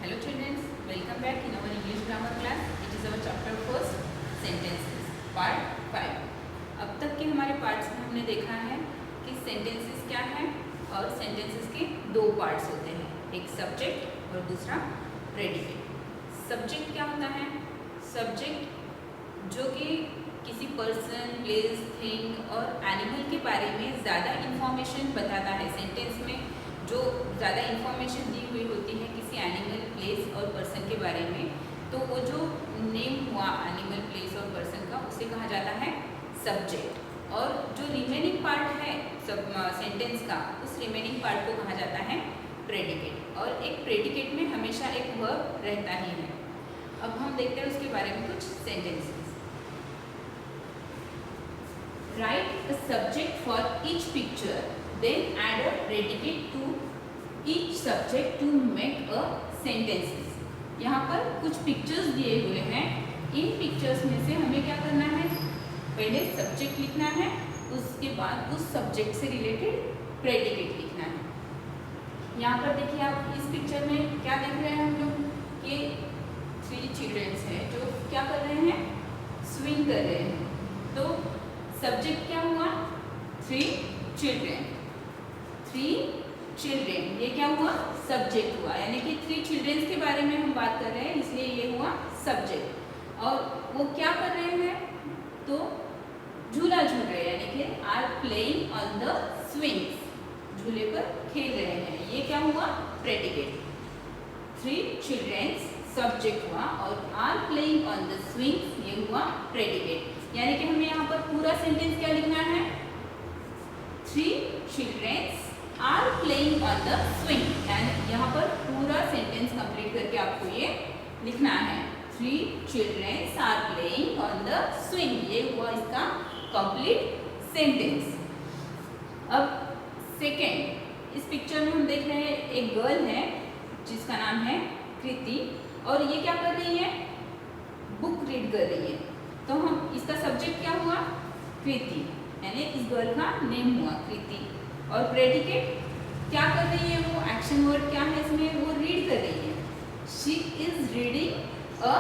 Hello children, welcome back in our English grammar class. It is our chapter first, sentences, part 5. अब तक के हमारे parts में हमने देखा है कि सेंटेंसेस क्या है और सेंटेंसेस के दो पार्ट्स होते हैं, एक सब्जेक्ट और दूसरा प्रेडिकेट. सब्जेक्ट क्या होता है? सब्जेक्ट जो कि किसी पर्सन, प्लेस, थिंग और एनिमल के बारे में ज़्यादा इंफॉर्मेशन बताता है. सेंटेंस में जो ज़्यादा इंफॉर्मेशन दी हुई होती है किसी एनिमल, प्लेस और पर्सन के बारे में, तो वो जो नेम हुआ एनिमल, प्लेस और पर्सन का, उसे कहा जाता है सब्जेक्ट. और जो रिमेनिंग पार्ट है सब सेंटेंस का, उस रिमेनिंग पार्ट को कहा जाता है प्रेडिकेट. और एक प्रेडिकेट में हमेशा एक वर्ब रहता ही है. अब हम देखते हैं उसके बारे में कुछ sentences. Right a subject for each picture, then add a predicate to each subject to make a sentences. यहाँ पर कुछ पिक्चर्स दिए हुए हैं. इन पिक्चर्स में से हमें क्या करना है? पहले सब्जेक्ट लिखना है, उसके बाद उस सब्जेक्ट से रिलेटेड प्रेडिकेट लिखना है. यहाँ पर देखिए आप इस पिक्चर में क्या देख रहे हैं हम लोग कि 3 चिल्ड्रंस हैं जो क्या कर रहे हैं? स्विंग कर रहे हैं. तो सब्जेक्ट क्या हुआ? 3 चिल्ड्रन. 3 चिल्ड्रेन, ये क्या हुआ? सब्जेक्ट हुआ. यानी कि 3 चिल्ड्रेंस के बारे में हम बात कर रहे हैं, इसलिए ये हुआ सब्जेक्ट. और वो क्या कर रहे हैं? तो झूला झूल रहे हैं, यानी कि are playing on the swings, झूले पर खेल रहे हैं. ये क्या हुआ? प्रेडिकेट. 3 चिल्ड्रेंस सब्जेक्ट हुआ और are playing on the swings, ये हुआ प्रेडिकेट. यानी कि हमें यहाँ पर पूरा सेंटेंस क्या लिखना है? 3 children's are playing on the swing. And यहाँ पर पूरा सेंटेंस कंप्लीट करके आपको ये लिखना है. 3 children's are playing on the swing, ये हुआ इसका कंप्लीट सेंटेंस. अब सेकेंड, इस पिक्चर में हम देख रहे हैं एक गर्ल है जिसका नाम है कृति, और ये क्या कर रही है? बुक रीड कर रही है. तो हम इसका सब्जेक्ट क्या हुआ? कृति, यानी इस गर्ल का नेम हुआ कृति. और प्रेडिकेट क्या कर रही है? वो एक्शन वर्ड क्या है इसमें? वो रीड कर रही है. She is reading a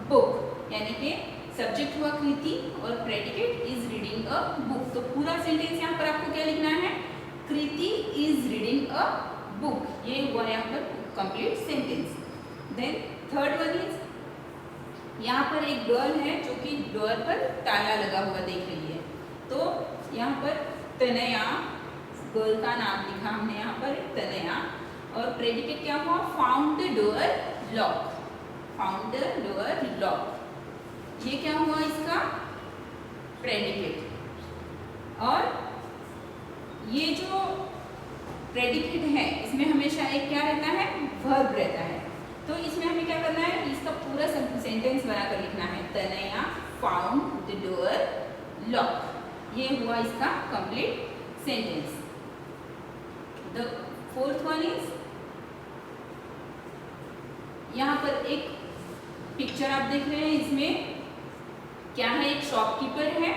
book, यानी कि सब्जेक्ट हुआ कृति और predicate is reading a book. तो पूरा सेंटेंस यहाँ पर आपको क्या लिखना है? Kriti is reading a book, ये हुआ यहाँ पर complete sentence. Then third one is, यहाँ पर एक गर्ल है जो कि डोर पर ताला लगा हुआ देख रही है. तो यहाँ पर तनया, गर्ल का नाम लिखा हमने यहाँ पर तनया, और प्रेडिकेट क्या हुआ? Found the door lock. Found the door lock, ये क्या हुआ इसका? प्रेडिकेट. और ये जो प्रेडिकेट है इसमें हमेशा एक क्या रहता है? वर्ब रहता है. तो इसमें हमें क्या करना है? इसका पूरा सेंटेंस बनाकर लिखना है. Tanaya found the door lock, ये हुआ इसका complete sentence. The fourth one is, यहाँ पर एक पिक्चर आप देख रहे हैं, इसमें क्या है? एक शॉपकीपर है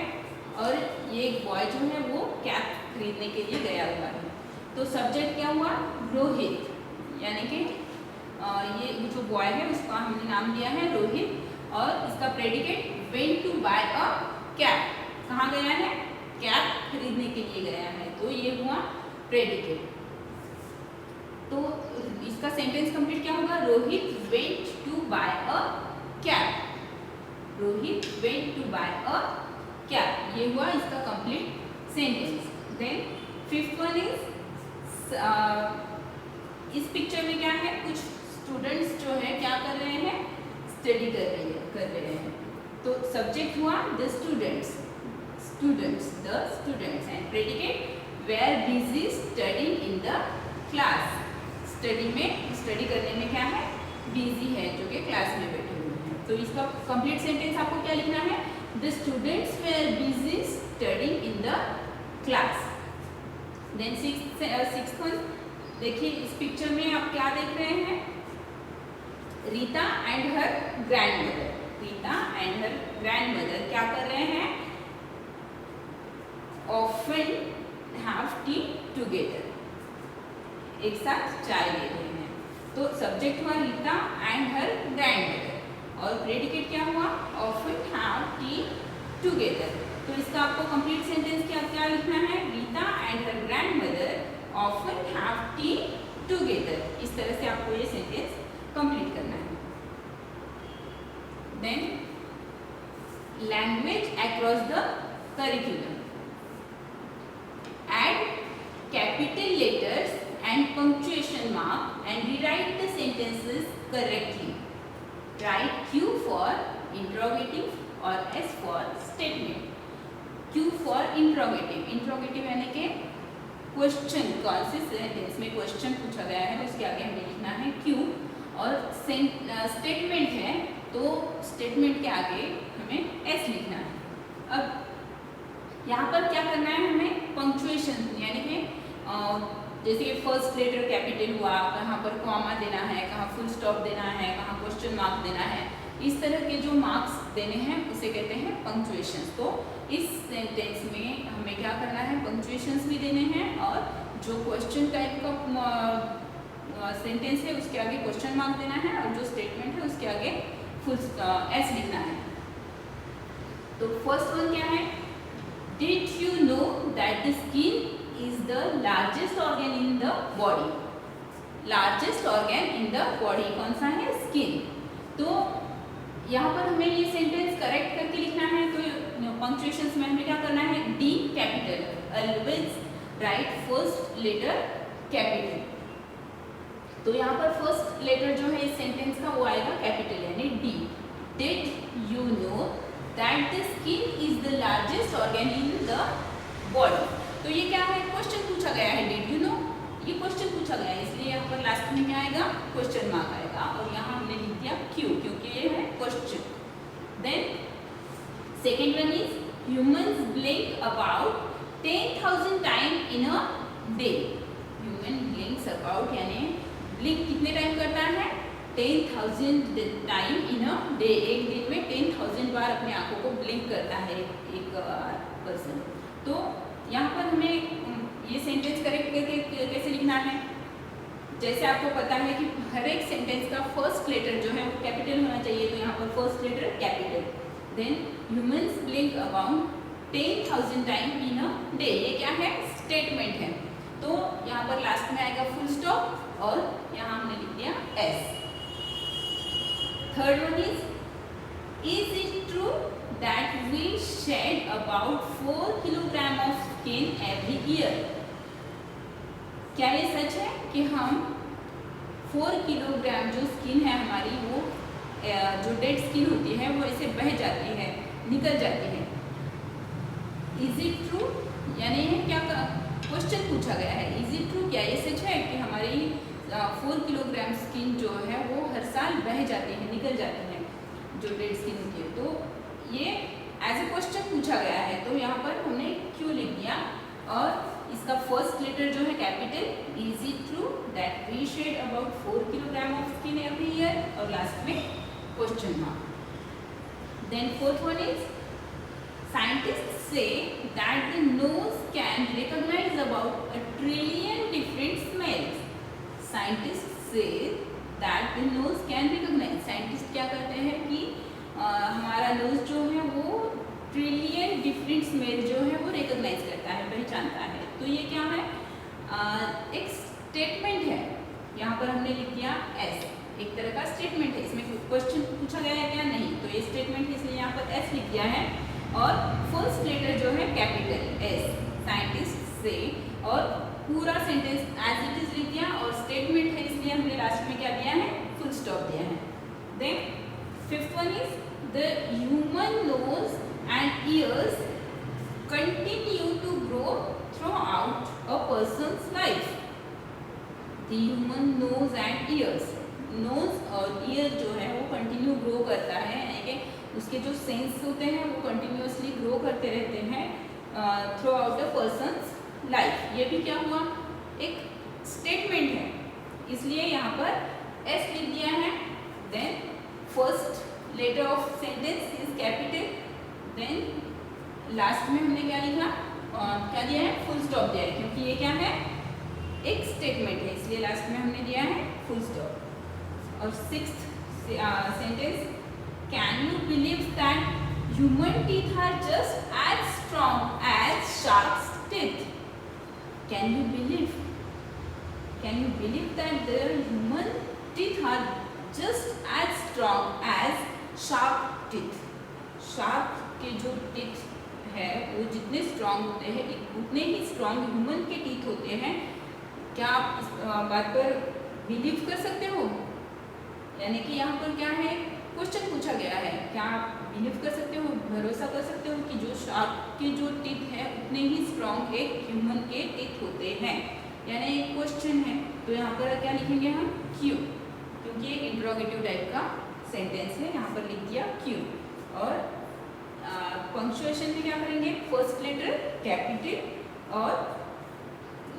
और ये एक बॉय जो है वो कैप खरीदने के लिए गया हुआ है. तो सब्जेक्ट क्या हुआ? रोहित, यानी कि ये जो बॉय है उसका हमने नाम दिया है रोहित. और इसका predicate went to buy a cap, कहाँ गया है? कैप खरीदने के लिए गया है. तो ये हुआ प्रेडिकेट. तो इसका सेंटेंस कंप्लीट क्या होगा? Rohit went to buy a cap. Rohit went to buy a cap, ये हुआ इसका complete sentence. Then fifth one is, इस पिक्चर में क्या है? कुछ स्टूडेंट्स जो है क्या कर रहे हैं? स्टडी कर रहे हैं. तो सब्जेक्ट हुआ the students, the students, and predicate were busy studying in the class. Study करने में क्या है? बिजी है, जो कि क्लास में बैठे हुए हैं. तो इसका कंप्लीट सेंटेंस आपको क्या लिखना है? The students were busy studying in the class. Then sixth one, देखिए इस पिक्चर में आप क्या देख रहे हैं? Rita and her grandmother. Rita and her grandmother क्या कर रहे हैं? ऑफन हैव टी टुगेदर, एक साथ चाय ले रहे हैं. तो सब्जेक्ट हुआ रीता एंड हर ग्रैंडमदर और प्रेडिकेट क्या हुआ ऑफन हैव टी टुगेदर। तो इसका आपको कंप्लीट सेंटेंस क्या लिखना है, Rita and her grandmother often have tea together. इस तरह से आपको ये सेंटेंस कंप्लीट करना है। Then language across the curriculum, add capital letters and punctuation mark and rewrite the sentences correctly. Write Q for interrogative और S for statement. Q for interrogative, interrogative यानी कि क्वेश्चन, कौन से सेंटेंस में question पूछा गया है उसके आगे हमें लिखना है Q, और स्टेटमेंट है तो स्टेटमेंट के आगे हमें S लिखना है। अब यहाँ पर क्या करना है हमें, पंक्चुएशन यानी कि जैसे कि फर्स्ट लेटर कैपिटल हुआ, कहाँ पर कॉमा देना है, कहाँ फुल स्टॉप देना है, कहाँ क्वेश्चन मार्क देना है, इस तरह के जो मार्क्स देने हैं उसे कहते हैं पंक्चुएशन। तो इस सेंटेंस में हमें क्या करना है, पंक्चुएशंस भी देने हैं और जो क्वेश्चन टाइप का सेंटेंस है उसके आगे क्वेश्चन मार्क देना है और जो स्टेटमेंट है उसके आगे फुल एस लिखना है। तो फर्स्ट वन क्या है, Did you know that the skin is the largest organ in the body? Largest organ in the body कौन सा है, स्किन। तो यहाँ पर हमें ये सेंटेंस करेक्ट करके लिखना है। तो पंक्चुएशंस में हमें क्या करना है, D capital, always write first letter capital. तो यहाँ पर फर्स्ट लेटर जो है इस सेंटेंस का वो आएगा कैपिटल यानी D. Did you know that the skin is the largest organ in the body? तो ये क्या है, क्वेश्चन पूछा गया है, डिड यू नो, ये क्वेश्चन पूछा गया है इसलिए यहाँ पर लास्ट में क्या आएगा, क्वेश्चन मार्क आएगा और यहाँ हमने लिख दिया क्यू क्योंकि ये है question. Then second one is humans blink about 10,000 time in a day. Human blinks about यानी ब्लिंक कितने टाइम करता है, 10,000 टाइम इन अ डे, एक दिन में 10,000 बार अपने आंखों को ब्लिंक करता है एक पर्सन। तो यहाँ पर हमें ये सेंटेंस करेक्ट करके कैसे लिखना है, जैसे आपको पता है कि हर एक सेंटेंस का फर्स्ट लेटर जो है वो कैपिटल होना चाहिए, तो यहाँ पर first letter capital. Then humans blink about 10,000 time in a day, ये क्या है, स्टेटमेंट है। तो यहाँ पर लास्ट में आएगा फुल स्टॉप और यहाँ हमने लिख दिया S. Third one is it true that we shed about 4 kilogram of skin every year? क्या ये सच है कि हम 4 किलोग्राम जो स्किन है हमारी वो जो डेड स्किन होती है वो ऐसे बह जाती है, निकल जाती है। Is it true यानी क्या क्वेश्चन पूछा गया है, इज इट ट्रू, क्या ये सच है कि हमारी 4 किलोग्राम स्किन जो है वो हर साल बह जाती है, निकल जाती है जो डेड स्किन होती है। तो ये एज ए क्वेश्चन पूछा गया है तो यहाँ पर हमने क्यों लिख दिया और इसका फर्स्ट लेटर जो है capital, is it true that we shed about 4 kilogram of skin every year और लास्ट में question mark. Then fourth one is scientists say that the nose can recognise about 1 trillion different smells. Scientist say that the nose can recognise, scientist क्या करते हैं कि हमारा knows जो है वो ट्रिलियन डिफरेंट स्मेल जो है वो रिकॉग्नाइज करता है, पहचानता है। तो ये क्या है, एक स्टेटमेंट है, यहाँ पर हमने लिख दिया एस, एक तरह का स्टेटमेंट है, इसमें क्वेश्चन पूछा गया है क्या, नहीं, तो ये स्टेटमेंट है इसलिए यहाँ पर एस लिख दिया है और फर्स्ट लेटर जो है कैपिटल एस, साइंटिस्ट से, और पूरा सेंटेंस एज इट इज लिख दिया और स्टेटमेंट है इसलिए हमने लास्ट में क्या दिया है, फुल स्टॉप दिया है। Then fifth one is the human nose and ears continue to grow throughout a person's life. The human nose and ears, nose और ईयर जो है वो कंटिन्यू ग्रो करता है, यानी कि उसके जो सेंस होते हैं वो कंटिन्यूअसली ग्रो करते रहते हैं through out a person's life. ये भी क्या हुआ, एक स्टेटमेंट है इसलिए यहाँ पर एस लिख दिया है। Then first letter of sentence is capital, then last में हमने क्या लिखा, क्या दिया है, फुल स्टॉप दिया है क्योंकि ये क्या है, एक स्टेटमेंट है इसलिए लास्ट में हमने दिया है फुल स्टॉप। और sixth sentence, can you believe that human teeth are just as strong as shark's teeth? Can you believe that their human teeth are just as strong as shark teeth? Shark के जो teeth है वो जितने strong होते हैं उतने ही strong human के teeth होते हैं। क्या आप इस बात पर बिलीव कर सकते हो? यानी कि यहाँ पर क्या है, क्वेश्चन पूछा गया है, क्या आप बिलीव कर सकते हो, भरोसा कर सकते हो कि जो शार्क के जो टीथ है उतने ही स्ट्रॉन्ग एक ह्यूमन के टीथ होते हैं? यानी एक क्वेश्चन है, तो यहाँ पर क्या लिखेंगे हम? क्यों, क्योंकि एक इंट्रोगेटिव टाइप का सेंटेंस है, यहाँ पर लिख दिया क्यों। और पंक्चुएशन में क्या करेंगे, फर्स्ट लेटर कैपिटल, और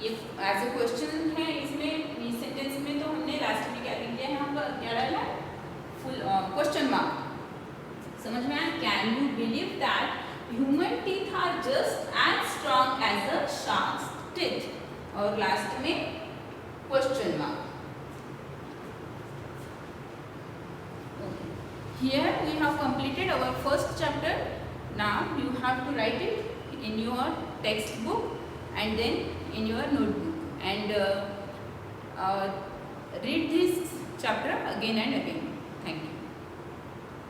ये एज ए क्वेश्चन है इसमें, इस सेंटेंस में तो हमने लास्ट में क्या लिख दिया, यहाँ पर क्या डाला है, फुल क्वेश्चन मार्क। समझ में आया? Can you believe that human teeth are just as strong as a shark's teeth, और लास्ट में question mark. Here we have completed our first chapter. Now you have to write it in your textbook and then in your notebook and read this chapter again and again. Thank you.